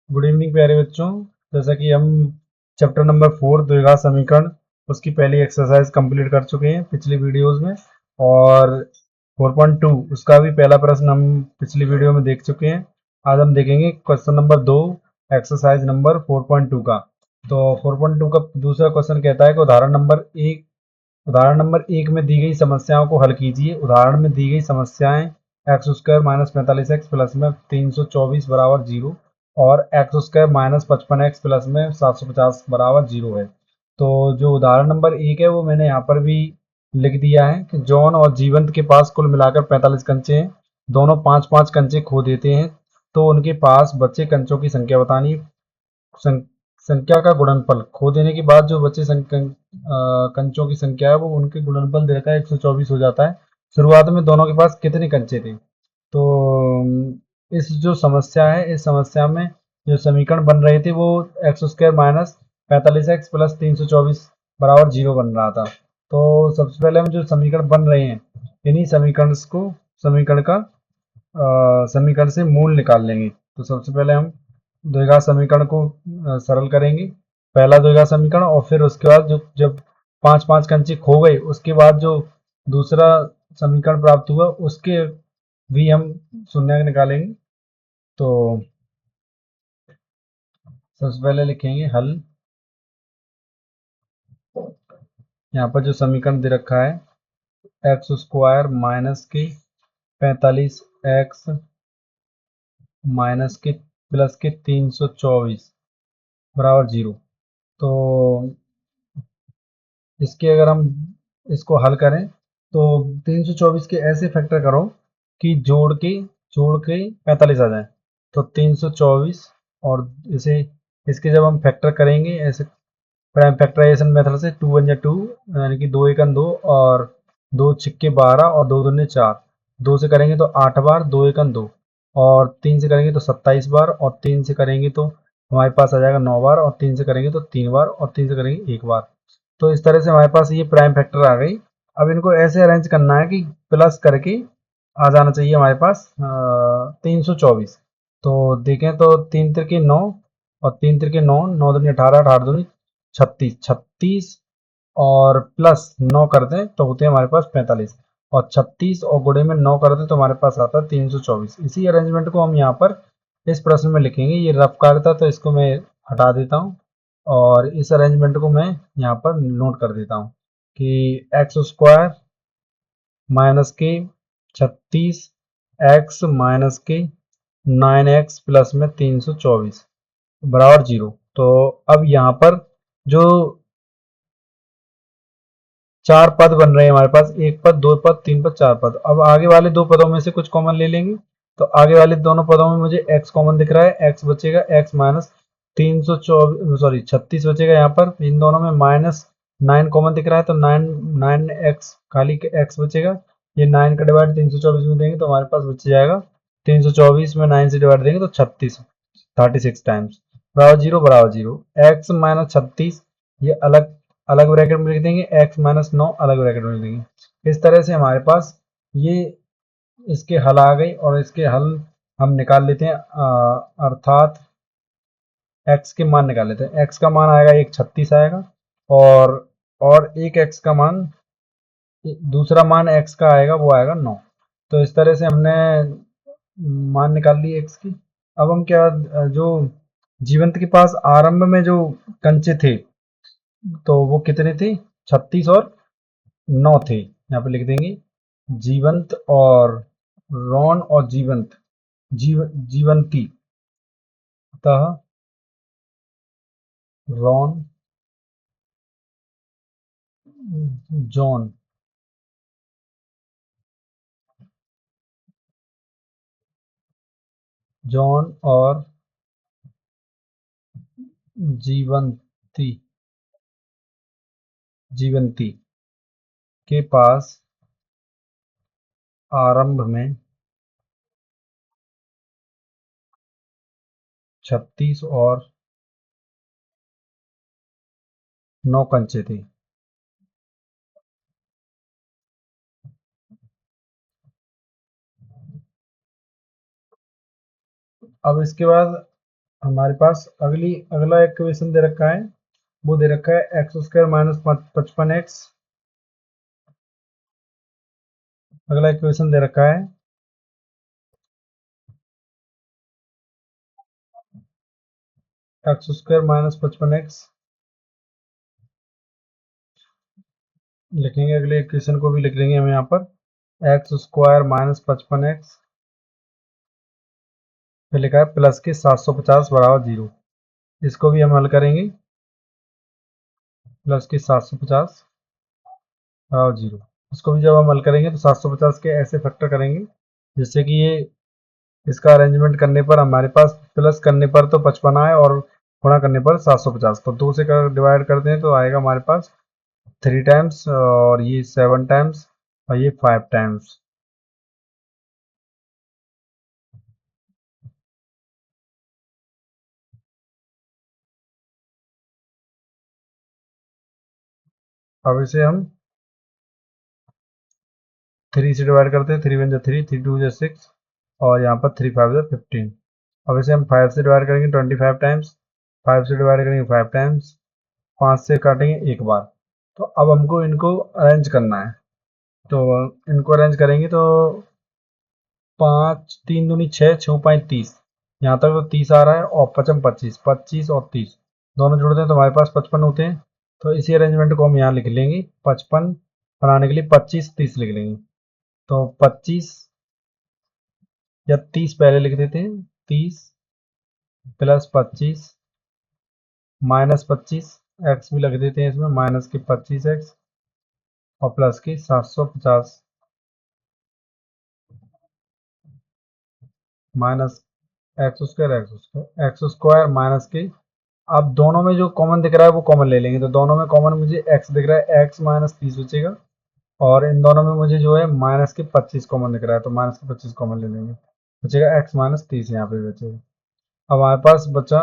Good evening प्यारे बच्चों। जैसा कि हम चैप्टर नंबर 4 द्विघात समीकरण उसकी पहली एक्सरसाइज कंप्लीट कर चुके हैं पिछली वीडियोस में, और 4.2 उसका भी पहला प्रश्न हम पिछली वीडियो में देख चुके हैं। आज हम देखेंगे क्वेश्चन नंबर 2, एक्सरसाइज नंबर 4.2 का। तो 4.2 का दूसरा क्वेश्चन कहता है कि उदाहरण नंबर एक में दी गई समस्याओं को हल कीजिए। उदाहरण में दी गई समस्याएं x square minus 45 x plus में 324 बराबर जीरो और x square minus 55 x plus में 750 बराबर जीरो है। तो जो उदाहरण नंबर एक है वो मैंने यहाँ पर भी लिख दिया है कि जॉन और जीवंत के पास कुल मिलाकर 45 कंचे हैं। दोनों पाँच पाँच कंचे खो देते हैं, तो उनके पास बचे कंचों की संख्या बतानी है। सं, संख्या का गुणनफल खो देने के बाद जो बचे कंचों की संख्या है वो उनके गुणनफल देकर 124 हो जाता है। शुरुआत में दोनों के पास कितने कंचे थे? तो इस जो समस्या है, इस समस्या में जो समीकरण बन रहे थे वो x square minus 45 x plus 324 बराबर जीरो बन रहा था। तो सबसे पहले हम जो समीकरण बन रहे हैं, इन्हीं समीकरण से मूल निकाल लेंगे। तो सबसे पहले हम द्विघात समीकरण को सरल करेंगे, पहला द्विघात समीकरण, और फिर उसके बाद जो जब पांच पांच कंचे खो गए उसके बाद जो दूसरा समीकरण प्राप्त हुआ उसके भी हम शून्य निकालेंगे। तो सबसे पहले लिखेंगे हल। यहाँ पर जो समीकरण दे रखा है एक्स स्क्वायर माइनस के 45 एक्स माइनस के प्लस के 324 बराबर जीरो। तो इसके अगर हम इसको हल करें तो 324 के ऐसे फैक्टर करो कि जोड़ के 45 आ जाए। तो 324 और इसे इसके जब हम फैक्टर करेंगे ऐसे प्राइम फैक्टराइजेशन मेथड से, 2 वन जा 2 यानी कि 2 एकन 2 और 2 छिक्के 12 और 2 दूने 4, 2 से करेंगे तो 8 बार, 2 एकन 2 और 3 से करेंगे तो 27 बार और 3 से करेंगे तो हमारे पास आ जाएगा 9 बार और 3 से करेंगे तो 3 बार और 3 से करेंगे 1 बार। तो इस तरह से हमारे पास ये प्राइम फैक्टर आ गई। अब इनको ऐसे अरेंज करना है कि प्लस करके आ जाना चाहिए हमारे पास 324। तो देखें तो 3 त्रिके 9 और 3 त्रिके 9, 9 दूनी 18, 18 दूनी 36, 36 और प्लस 9 कर दें तो होते हैं हमारे पास 45, और 36 और गुणे में 9 कर दें तो हमारे पास आता है 324। इसी अरेंजमेंट को हम यहाँ पर इस प्रश्न में लिखेंगे। ये रफ कार्य था तो इसको मैं हटा देता हूँ और इस अरेंजमेंट को मैं यहाँ पर नोट कर देता हूँ कि एक्स स्क्वायर माइनस के 36 एक्स माइनस के 9 एक्स प्लस में 324 बराबर जीरो। तो अब यहाँ पर जो चार पद बन रहे हैं हमारे पास, एक पद, दो पद, तीन पद, चार पद। अब आगे वाले दो पदों में से कुछ कॉमन ले लेंगे। तो आगे वाले दोनों पदों में मुझे x कॉमन दिख रहा है, x बचेगा, x माइनस 324 सॉरी 36 बचेगा। यहाँ पर इन दोनों में माइनस 9 कॉमन दिख रहा है तो 9 खाली x बचेगा। ये 9 का डिवाइड 324 में देंगे तो हमारे पास बच जाएगा 324 में 9 से डिवाइड देंगे तो 36, 36 टाइम्स बराबर जीरो, बराबर जीरो। एक्स माइनस 36 ये अलग अलग ब्रैकेट में लिख देंगे, x माइनस 9 अलग ब्रैकेट में लिख देंगे। इस तरह से हमारे पास ये इसके हल आ गई और इसके हल हम निकाल लेते हैं, अर्थात x के मान निकाल लेते हैं। x का मान आएगा एक 36 आएगा, और एक x का मान, दूसरा मान x का आएगा वो आएगा 9। तो इस तरह से हमने मान निकाल ली x की। अब हम क्या, जो जीवंत के पास आरंभ में जो कंचे थे तो वो कितने थे? 36 और 9 थे। यहाँ पे लिख देंगे जीवंत और रॉन और जीवंती, अतः रॉन, जॉन, जॉन और जीवंती जीवंती के पास आरंभ में 36 और 9 कंचे थे। अब इसके बाद हमारे पास अगला इक्वेशन दे रखा है, वो दे रखा है एक्स स्क्वायर माइनस 55x। अगला इक्वेशन दे रखा है एक्स स्क्वायर माइनस 55x। लिखेंगे, अगले इक्वेशन को भी लिख लेंगे हम यहाँ पर एक्स स्क्वायर माइनस 55x, फिर लिखा है प्लस के 750 बराबर 0। इसको भी हम हल करेंगे, प्लस के 750 बराबर 0। इसको भी जब हम हल करेंगे तो 750 के ऐसे फैक्टर करेंगे जिससे कि ये इसका अरेंजमेंट करने पर हमारे पास प्लस करने पर तो 55 आए और गुणा करने पर 750। तो 2 से डिवाइड करते हैं तो आएगा हमारे पास 3 टाइम्स, और ये 7 टाइम्स, और ये 5 टाइम्स। अब इसे हम 3 से डिवाइड करते हैं, 3 वन जा 3, 3 टू जा 6, और यहाँ पर 3 5 जा 15। अब इसे हम 5 से डिवाइड करेंगे 25 टाइम्स, 5 से डिवाइड करेंगे 5 टाइम्स, 5 से काटेंगे एक बार। तो अब हमको इनको अरेंज करना है, तो इनको अरेंज करेंगे तो 5 3 दूनी 6, 6 5 30, यहाँ तक तो 30 आ रहा है, और 55 25, 25 और 30 दोनों जोड़ते हैं तो हमारे पास 55 होते हैं। तो इसी अरेंजमेंट को हम यहाँ लिख लेंगे, 55 बनाने के लिए 25 30 लिख लेंगे। तो 25 या 30 पहले लिख देते हैं, 30 प्लस 25 माइनस 25 एक्स भी लग देते हैं इसमें, माइनस के 25x और प्लस के 750 माइनस एक्स स्क्वायर माइनस के। अब दोनों में जो कॉमन दिख रहा है वो कॉमन ले लेंगे, तो दोनों में कॉमन मुझे x दिख रहा है, x माइनस 30 बचेगा, और इन दोनों में मुझे जो है माइनस के 25 कॉमन दिख रहा है, तो माइनस के 25 कॉमन ले लेंगे, बचेगा x माइनस 30 यहाँ पे बचेगा। अब हमारे पास बचा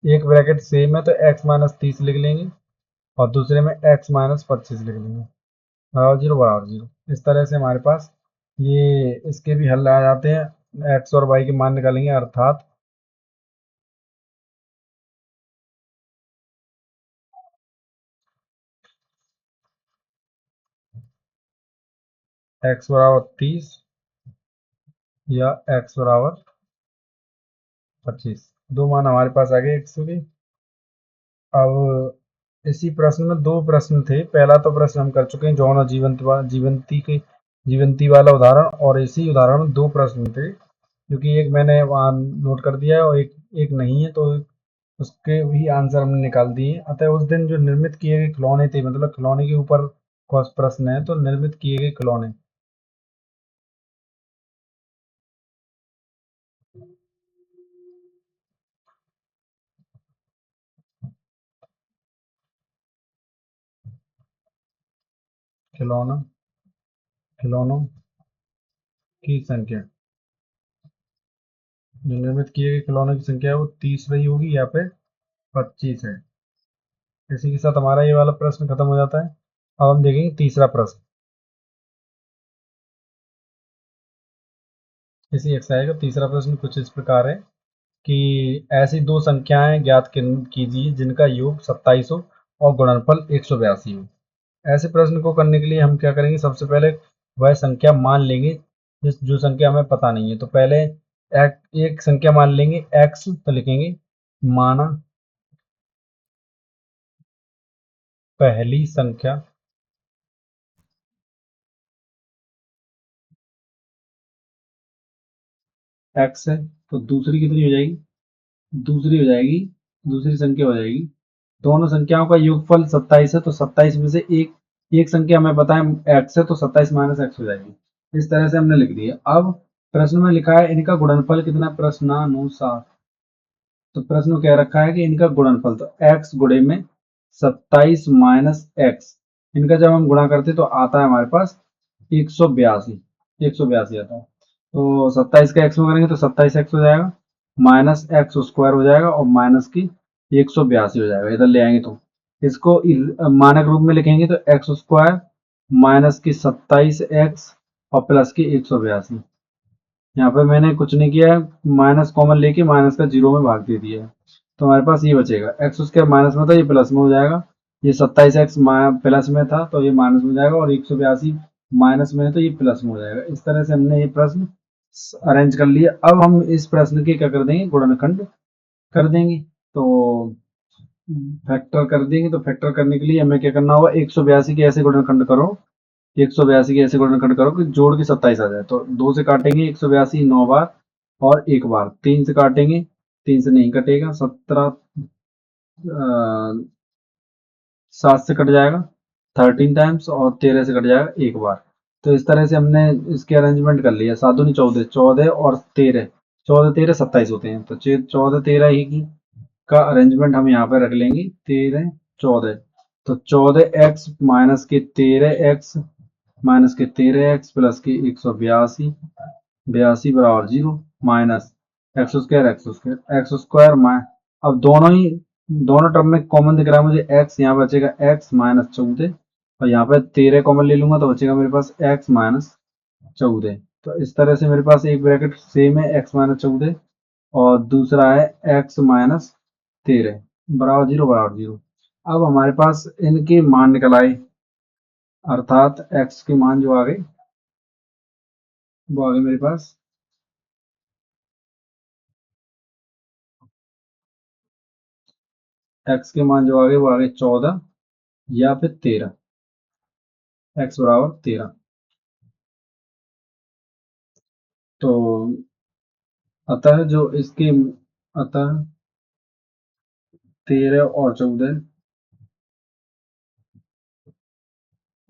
एक ब्रैकेट सेम है तो x माइनस 30 लिख लेंगे, और दूसरे में x माइनस 25 लिख लेंगे, बराबर 0 बराबर 0। इस तरह से हमारे पास ये इसके भी हल आ जाते हैं, x और y के मान निकालेंगे, अर्थात x बराबर 30 या x बराबर 25। दो मान हमारे पास आ गए x के। अब इसी प्रश्न में दो प्रश्न थे, पहला तो प्रश्न हम कर चुके हैं जौन और जीवंती वाला उदाहरण, और इसी उदाहरण में दो प्रश्न थे, क्योंकि एक मैंने वहाँ नोट कर दिया है और एक एक नहीं है, तो उसके भी आंसर हमने निकाल दिए। अतः उस दिन जो निर्मित किए गए खिलौने थे, मतलब खिलौने के ऊपर प्रश्न है, तो निर्मित किए गए खिलौने, खिलौना खिलौनों की संख्या, जो निर्मित किए गए खिलौनों की संख्या है वो 30 रही होगी या फिर 25 है। इसी के साथ हमारा ये वाला प्रश्न खत्म हो जाता है। अब हम देखेंगे तीसरा प्रश्न। इसी एक्सरसाइज का तीसरा प्रश्न कुछ इस प्रकार है कि ऐसी दो संख्याएं ज्ञात कीजिए जिनका योग 27 हो और गुणनफल 182 हो। ऐसे प्रश्न को करने के लिए हम क्या करेंगे, सबसे पहले वह संख्या मान लेंगे जो संख्या हमें पता नहीं है। तो पहले एक संख्या मान लेंगे x, तो लिखेंगे माना पहली संख्या x है, तो दूसरी कितनी हो जाएगी, दूसरी हो जाएगी, दूसरी संख्या हो जाएगी, दोनों संख्याओं का योगफल 27 है, तो 27 में से एक एक संख्या हमें पता है x है, तो 27 माइनस एक्स हो जाएगी। इस तरह से हमने लिख दिया। अब प्रश्न में लिखा है इनका गुणनफल कितना, प्रश्नानुसार। तो प्रश्न में कह रखा है कि इनका गुणनफल, तो x गुणे में 27 माइनस एक्स, इनका जब हम गुणा करते हैं तो आता है हमारे पास 182, 182 आता है। तो 27 का x में करेंगे तो 27 एक्स हो जाएगा, माइनस एक्स स्क्वायर हो जाएगा, और माइनस की 182 हो जाएगा। इधर ले आएंगे तो इसको मानक रूप में लिखेंगे तो एक्स स्क्वायर माइनस की 27 एक्स और प्लस की 182। यहाँ पे मैंने कुछ नहीं किया है, माइनस कॉमन लेके माइनस का जीरो में भाग दे दिया है। तो हमारे पास ये बचेगा, एक्स स्क्वायर माइनस में था ये प्लस में हो जाएगा, ये 27x प्लस में था तो ये माइनस में हो जाएगा, और 182 माइनस में है तो ये प्लस में हो जाएगा। इस तरह से हमने ये प्रश्न अरेंज कर लिया। अब हम इस प्रश्न के क्या कर देंगे, गुणनखंड कर देंगे। तो फैक्टर कर देंगे, तो फैक्टर करने के लिए हमें क्या करना होगा, 182 के ऐसे गुणनखंड करो, 182 के ऐसे गुणनखंड करो कि जोड़ के 27 आ जाए। तो 2 से काटेंगे 182 9 बार और एक बार, 3 से काटेंगे 3 से नहीं कटेगा, 17 7 से कट जाएगा 13 टाइम्स, और 13 से कट जाएगा एक बार। तो इस तरह से हमने इसके अरेंजमेंट कर लिया। 7 दूनी 14, 14 और 13, 14 13 27 होते हैं। तो 14 13 ही की का अरेंजमेंट हम यहाँ पे रख लेंगे, 13 14। तो 14x माइनस के 13x माइनस के 13x प्लस के 182, 82 बराबर 0, माइनस एक्स स्क्वायर अब दोनों टर्म में कॉमन दिख रहा है मुझे x, यहाँ बचेगा x माइनस 14, और यहाँ पे 13 कॉमन ले लूंगा तो बचेगा मेरे पास x माइनस 14। तो इस तरह से मेरे पास एक ब्रैकेट सेम है, x माइनस 14, और दूसरा है x माइनस 13 बराबर 0 बराबर 0। अब हमारे पास इनके मान निकल आए, अर्थात x के मान जो आ गए वो आ गए मेरे पास, x के मान जो आ गए वो आ गए 14 या फिर 13, x बराबर 13। तो अतः जो इसके अतः 13 और 14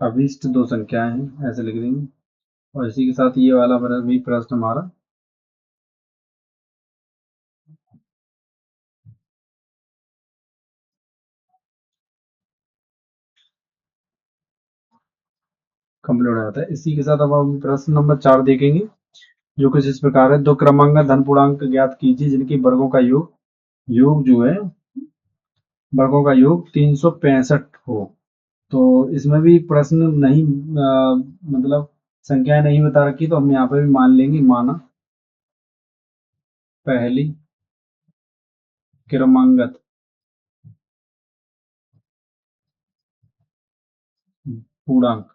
अभीष्ट दो संख्याएं हैं, ऐसे लिख देंगे। और इसी के साथ ये वाला भी प्रश्न हमारा कंप्लीट हो जाता है। इसी के साथ अब हम प्रश्न नंबर 4 देखेंगे, जो कुछ इस प्रकार है। दो क्रमांक धन पूर्णांक ज्ञात कीजिए जिनके वर्गों का योग योग जो है वर्गों का योग 365 हो। तो इसमें भी प्रश्न नहीं मतलब संख्याएं नहीं बता रखी, तो हम यहाँ पे भी मान लेंगे, माना पहली क्रमांगत पूर्णांक।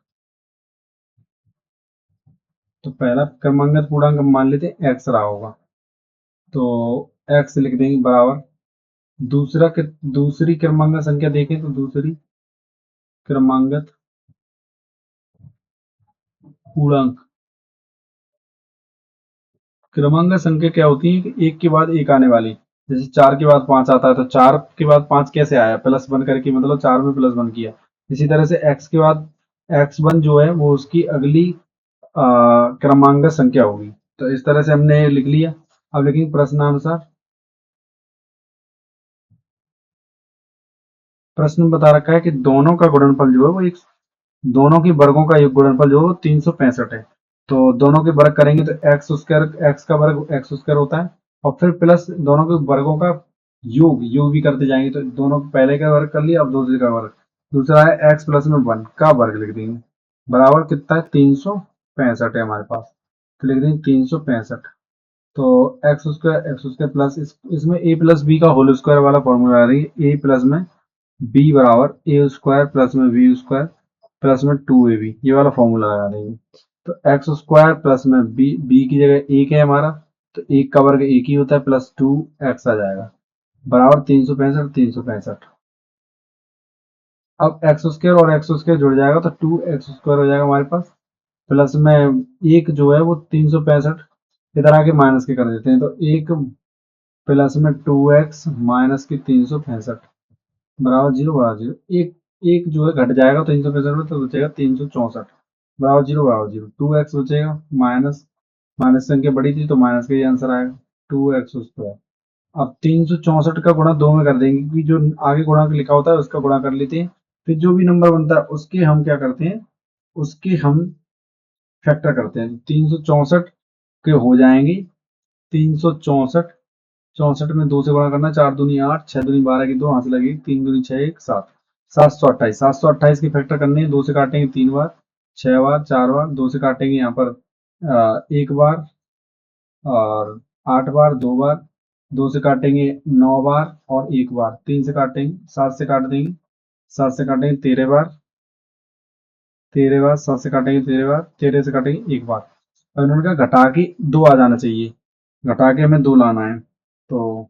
तो पहला क्रमांगत पूर्णांक हम मान लेते हैं एक्स रहा होगा, तो एक्स लिख देंगे बराबर। दूसरी क्रमांगत संख्या देखें तो दूसरी क्रमांगत पूर्णांक, क्रमांक संख्या क्या होती है कि एक के बाद एक आने वाली। जैसे 4 के बाद 5 आता है, तो 4 के बाद 5 कैसे आया, प्लस वन करके, मतलब 4 में प्लस वन किया। इसी तरह से x के बाद x1 जो है वो उसकी अगली क्रमांक संख्या होगी। तो इस तरह से हमने लिख लिया। अब लिखेंगे प्रश्नानुसार। प्रश्न में बता रखा है कि दोनों का गुणनफल जो है वो एक, दोनों के वर्गों का गुणनफल जो है 365 है। तो दोनों के वर्ग करेंगे तो एक्स का वर्ग एक्स स्क्वायर होता है, और फिर प्लस दोनों के वर्गों का योग भी करते जाएंगे। तो दोनों पहले का वर्ग कर लिया, अब दूसरे का वर्ग। दूसरा है एक्स प्लस में 1 का वर्ग लिख देंगे, बराबर कितना है 365 है हमारे पास। तो लिख देंगे 365। तो एक्स स्क्वायर प्लस इसमें ए प्लस बी का होल स्क्वायर वाला फॉर्मूला आ रही है, ए प्लस में बी बराबर ए स्क्वायर प्लस में बी स्क्वायर प्लस में 2ab, ये वाला फॉर्मूला लगा देंगे। तो एक्स स्क्वायर प्लस में बी की जगह एक है हमारा, तो एक का वर्ग एक ही होता है, प्लस 2x आ जाएगा, बराबर 365। अब एक्स स्क्वायर और एक्स स्क्वायर जुड़ जाएगा तो 2x स्क्वायर हो जाएगा हमारे पास, प्लस में एक जो है वो 365 इधर आके माइनस के कर देते हैं। तो एक प्लस में 2x माइनस के 365 बराबर 0 बराबर 0। एक एक जो है घट जाएगा 365 में, तो बचेगा 364 बराबर 0 बराबर 0। 2x बचेगा, माइनस माइनस संख्या बड़ी थी तो माइनस का ही आंसर आएगा, 2x स्क्वायर। अब 364 का गुणा 2 में कर देंगे, क्योंकि जो आगे गुणा लिखा होता है उसका गुणा कर लेते हैं। फिर जो भी नंबर बनता है उसके हम क्या करते हैं, उसके हम फैक्टर करते हैं। 364 के हो जाएंगे 364, 64 में 2 से गुणा करना, 4 दूनी 8, 6 दूनी 12 की 2 हाथ से लगेगी, 3 दूनी 6 1 7, 728। 728 के फैक्टर करने हैं, 2 से काटेंगे 3 बार, 6 बार, 4 बार, 2 से काटेंगे यहाँ पर एक बार, और 8 बार, 2 बार, 2 से काटेंगे 9 बार और 1 बार, 3 से काटेंगे, 7 से काट देंगे, 7 से काटेंगे 13 बार, 13 बार, 7 से काटेंगे 13 बार, 13 से काटेंगे 1 बार। अब इन्होंने कहा घटा के 2 आ जाना चाहिए, घटा के हमें 2 लाना है, तो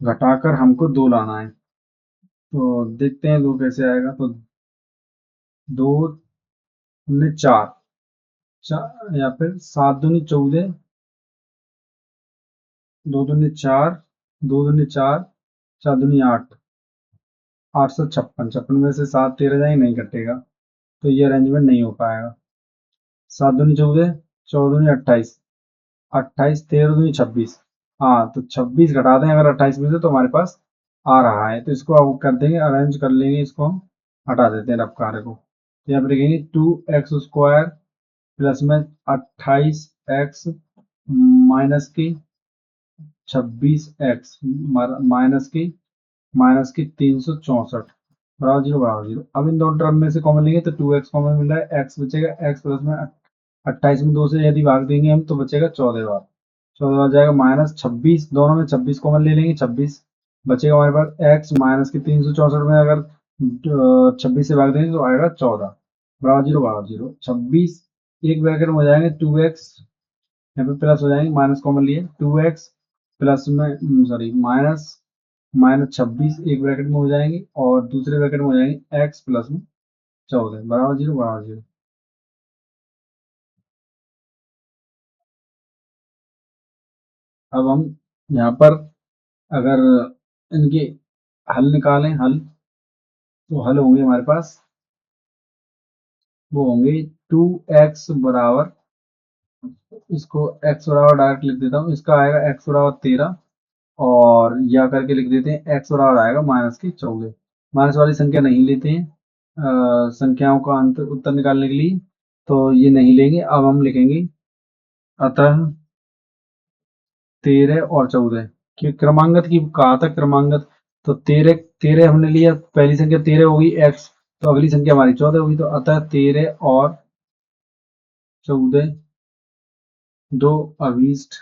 घटाकर हमको 2 लाना है, तो देखते हैं 2 कैसे आएगा। तो 2 दूनी 4, या फिर 7 दूनी 14, 2 दूनी 4, 2 दूनी 4, 4 दूनी 8, 856, 56 में से 7 13 जाएंगे, नहीं कटेगा, तो ये अरेंजमेंट नहीं हो पाएगा। 7 दूनी 14, 14 दूनी 28, 28, 13 दूनी 26, हाँ तो 26 घटा दें अगर 28 में से, तो हमारे पास आ रहा है, तो इसको अब कर देंगे, अरेंज कर लेंगे, इसको हम हटा देते हैं रफ कार्य को। तो यहाँ पे लिखेंगे 2x² प्लस में 28x माइनस की 26x माइनस की 364 बराबर जीरो बराबर जीरो। अब इन दोनों टर्म में से कॉमन लेंगे तो 2x कॉमन मिल रहा है, x बचेगा, x प्लस में 28 में 2 से यदि भाग देंगे हम तो बचेगा 14 बार, 14 बार जाएगा माइनस 26, दोनों में 26 कॉमन ले लेंगे, 26 बचेगा हमारे पास, x माइनस की 364 में अगर 26 से भाग देंगे तो आएगा 14 बराबर जीरो। 26 एक ब्रैकेट में हो जाएंगे 2x, यहाँ पे प्लस हो जाएंगे, माइनस कॉमन लिए 2x प्लस में सॉरी माइनस माइनस 26 एक ब्रैकेट में हो जाएंगे, और दूसरे ब्रैकेट में हो जाएंगे x प्लस में 14 बराबर जीरो। अब हम यहाँ पर अगर इनके हल निकालें, हल तो हल होंगे हमारे पास, वो होंगे 2x बराबर, इसको x बराबर डायरेक्ट लिख देता हूँ, इसका आएगा x बराबर 13, और या करके लिख देते हैं x बराबर आएगा माइनस की 14। माइनस वाली संख्या नहीं लेते हैं संख्याओं का अंत उत्तर निकालने के लिए, तो ये नहीं लेंगे। अब हम लिखेंगे अतः 13 और 14 कि क्रमांगत की कहा था, क्रमांगत तो 13 13 हमने लिया, पहली संख्या 13 होगी x, तो अगली संख्या हमारी 14 होगी, तो अतः 13 और 14 दो अभीष्ट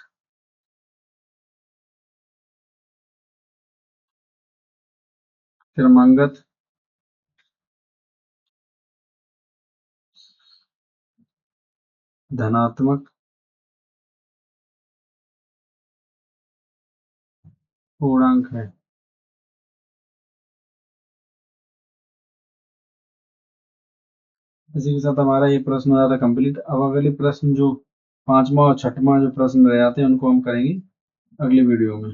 क्रमांगत धनात्मक पूर्णांक है। इसी के साथ हमारा ये प्रश्न हो जाता है कंप्लीट। अब अगले प्रश्न जो 5वां और 6वां जो प्रश्न रह जाते हैं उनको हम करेंगे अगली वीडियो में।